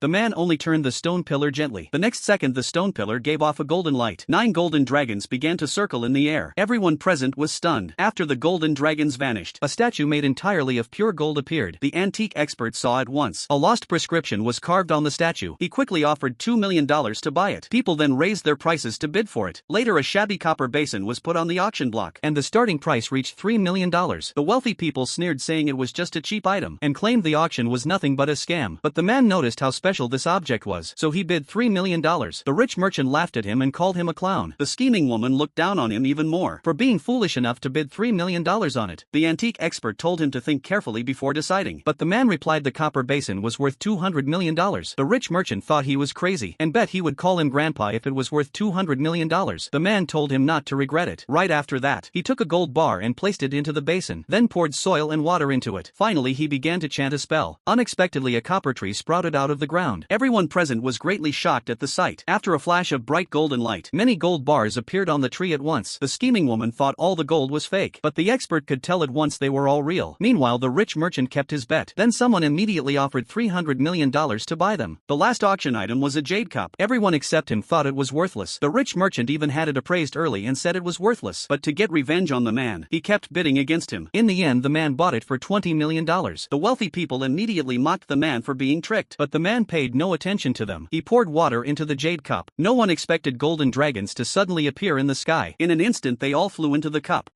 The man only turned the stone pillar gently. The next second the stone pillar gave off a golden light. 9 golden dragons began to circle in the air. Everyone present was stunned. After the golden dragons vanished, a statue made entirely of pure gold appeared. The antique expert saw at once. A lost prescription was carved on the statue. He quickly offered $2 million to buy it. People then raised their prices to bid for it. Later a shabby copper basin was put on the auction block, and the starting price reached $3 million. The wealthy people sneered, saying it was just a cheap item, and claimed the auction was nothing but a scam. But the man noticed how special this object was, so he bid $3 million. The rich merchant laughed at him and called him a clown. The scheming woman looked down on him even more for being foolish enough to bid $3 million on it. The antique expert told him to think carefully before deciding, but the man replied the copper basin was worth $200 million. The rich merchant thought he was crazy and bet he would call him grandpa if it was worth $200 million. The man told him not to regret it. Right after that, he took a gold bar and placed it into the basin, then poured soil and water into it. Finally he began to chant a spell. Unexpectedly a copper tree sprouted out of the ground. Everyone present was greatly shocked at the sight. After a flash of bright golden light, many gold bars appeared on the tree at once. The scheming woman thought all the gold was fake, but the expert could tell at once they were all real. Meanwhile the rich merchant kept his bet. Then someone immediately offered $300 million to buy them. The last auction item was a jade cup. Everyone except him thought it was worthless. The rich merchant even had it appraised early and said it was worthless. But to get revenge on the man, he kept bidding against him. In the end the man bought it for $20 million. The wealthy people immediately mocked the man for being tricked, but the man paid no attention to them. He poured water into the jade cup. No one expected golden dragons to suddenly appear in the sky. In an instant they all flew into the cup.